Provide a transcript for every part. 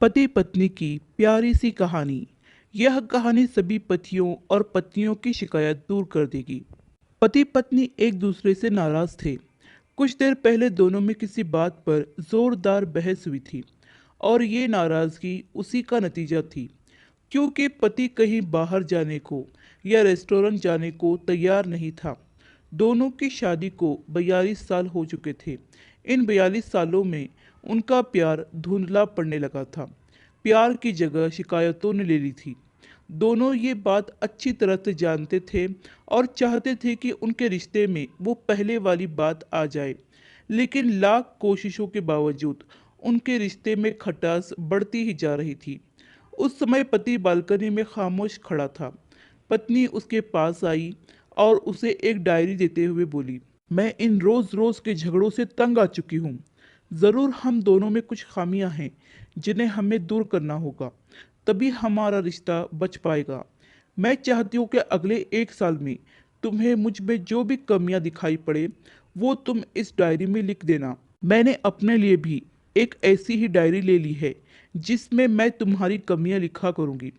पति पत्नी की प्यारी सी कहानी। यह कहानी सभी पतियों और पत्नियों की शिकायत दूर कर देगी। पति पत्नी एक दूसरे से नाराज थे। कुछ देर पहले दोनों में किसी बात पर जोरदार बहस हुई थी और ये नाराजगी उसी का नतीजा थी, क्योंकि पति कहीं बाहर जाने को या रेस्टोरेंट जाने को तैयार नहीं था। दोनों की शादी को 42 साल हो चुके थे। इन 42 सालों में उनका प्यार धुंधला पड़ने लगा था। प्यार की जगह शिकायतों ने ले ली थी। दोनों ये बात अच्छी तरह से जानते थे और चाहते थे कि उनके रिश्ते में वो पहले वाली बात आ जाए, लेकिन लाख कोशिशों के बावजूद उनके रिश्ते में खटास बढ़ती ही जा रही थी। उस समय पति बालकनी में खामोश खड़ा था। पत्नी उसके पास आई और उसे एक डायरी देते हुए बोली, मैं इन रोज रोज के झगड़ों से तंग आ चुकी हूँ। ज़रूर हम दोनों में कुछ खामियां हैं जिन्हें हमें दूर करना होगा, तभी हमारा रिश्ता बच पाएगा। मैं चाहती हूँ कि अगले 1 साल में तुम्हें मुझ में जो भी कमियां दिखाई पड़े वो तुम इस डायरी में लिख देना। मैंने अपने लिए भी एक ऐसी ही डायरी ले ली है जिसमें मैं तुम्हारी कमियां लिखा करूँगी।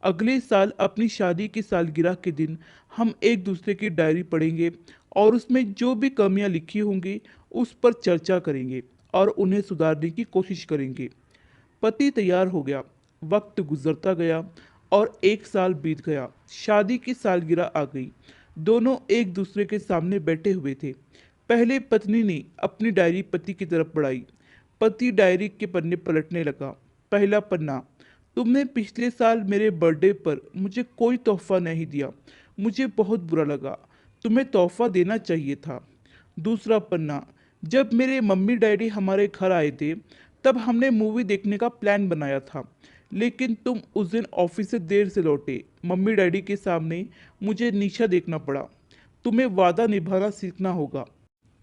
अगले साल अपनी शादी की सालगिरह के दिन हम एक दूसरे की डायरी पढ़ेंगे और उसमें जो भी कमियां लिखी होंगी उस पर चर्चा करेंगे और उन्हें सुधारने की कोशिश करेंगे। पति तैयार हो गया। वक्त गुजरता गया और 1 साल बीत गया। शादी की सालगिरह आ गई। दोनों एक दूसरे के सामने बैठे हुए थे। पहले पत्नी ने अपनी डायरी पति की तरफ बढ़ाई। पति डायरी के पन्ने पलटने लगा। पहला पन्ना, तुमने पिछले साल मेरे बर्थडे पर मुझे कोई तोहफा नहीं दिया। मुझे बहुत बुरा लगा। तुम्हें तोहफा देना चाहिए था। दूसरा पन्ना, जब मेरे मम्मी डैडी हमारे घर आए थे तब हमने मूवी देखने का प्लान बनाया था, लेकिन तुम उस दिन ऑफिस से देर से लौटे। मम्मी डैडी के सामने मुझे नीचा देखना पड़ा। तुम्हें वादा निभाना सीखना होगा।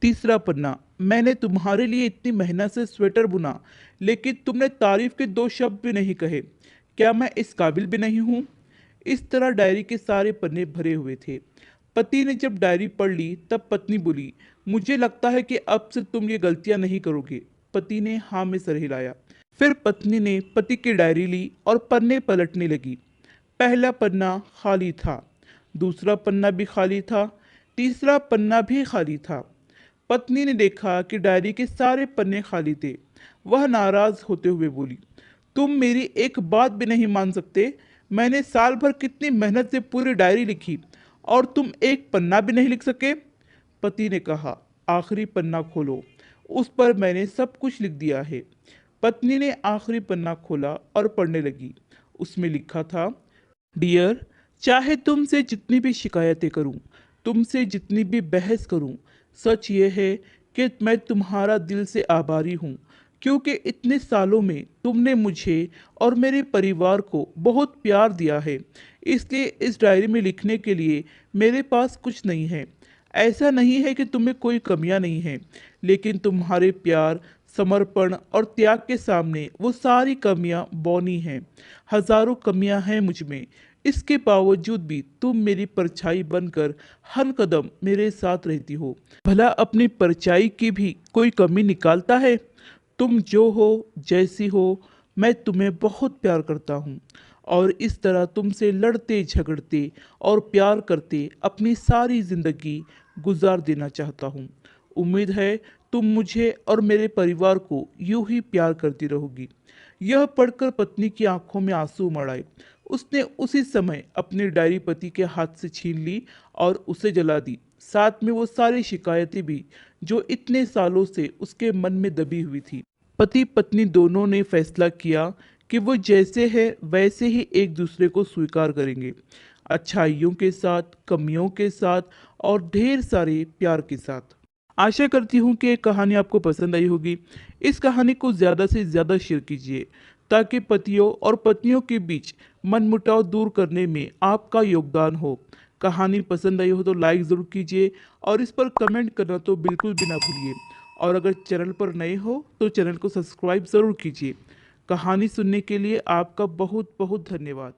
तीसरा पन्ना, मैंने तुम्हारे लिए इतनी मेहनत से स्वेटर बुना, लेकिन तुमने तारीफ के 2 शब्द भी नहीं कहे। क्या मैं इस काबिल भी नहीं हूँ? इस तरह डायरी के सारे पन्ने भरे हुए थे। पति ने जब डायरी पढ़ ली तब पत्नी बोली, मुझे लगता है कि अब से तुम ये गलतियां नहीं करोगे। पति ने हाँ में सर हिलाया। फिर पत्नी ने पति की डायरी ली और पन्ने पलटने लगी। पहला पन्ना खाली था, दूसरा पन्ना भी खाली था, तीसरा पन्ना भी खाली था। पत्नी ने देखा कि डायरी के सारे पन्ने खाली थे। वह नाराज होते हुए बोली, तुम मेरी एक बात भी नहीं मान सकते। मैंने साल भर कितनी मेहनत से पूरी डायरी लिखी और तुम एक पन्ना भी नहीं लिख सके। पति ने कहा, आखिरी पन्ना खोलो, उस पर मैंने सब कुछ लिख दिया है। पत्नी ने आखिरी पन्ना खोला और पढ़ने लगी। उसमें लिखा था, डियर, चाहे तुमसे जितनी भी शिकायतें करूं, तुमसे जितनी भी बहस करूं, सच ये है कि मैं तुम्हारा दिल से आभारी हूं, क्योंकि इतने सालों में तुमने मुझे और मेरे परिवार को बहुत प्यार दिया है। इसलिए इस डायरी में लिखने के लिए मेरे पास कुछ नहीं है। ऐसा नहीं है कि तुम्हें कोई कमियां नहीं हैं, लेकिन तुम्हारे प्यार, समर्पण और त्याग के सामने वो सारी कमियां बौनी हैं। हजारों कमियां हैं मुझ में, इसके बावजूद भी तुम मेरी परछाई बनकर हर कदम मेरे साथ रहती हो। भला अपनी परछाई की भी कोई कमी निकालता है? तुम जो हो, जैसी हो, मैं तुम्हें बहुत प्यार करता हूँ और इस तरह तुमसे लड़ते झगड़ते और प्यार करते अपनी सारी जिंदगी गुजार देना चाहता हूँ। उम्मीद है तुम मुझे और मेरे परिवार को यूं ही प्यार करती रहोगी। यह पढ़कर पत्नी की आंखों में आंसू उमड़ आए। उसने उसी समय अपनी डायरी पति के हाथ से छीन ली और उसे जला दी। साथ में वो सारी शिकायतें भी जो इतने सालों से उसके मन में दबी हुई थी। पति पत्नी दोनों ने फैसला किया कि वो जैसे है वैसे ही एक दूसरे को स्वीकार करेंगे, अच्छाइयों के साथ, कमियों के साथ और ढेर सारे प्यार के साथ। आशा करती हूँ कि ये कहानी आपको पसंद आई होगी। इस कहानी को ज़्यादा से ज़्यादा शेयर कीजिए ताकि पतियों और पत्नियों के बीच मनमुटाव दूर करने में आपका योगदान हो। कहानी पसंद आई हो तो लाइक ज़रूर कीजिए और इस पर कमेंट करना तो बिल्कुल भी ना भूलिए। और अगर चैनल पर नए हो तो चैनल को सब्सक्राइब ज़रूर कीजिए। कहानी सुनने के लिए आपका बहुत बहुत धन्यवाद।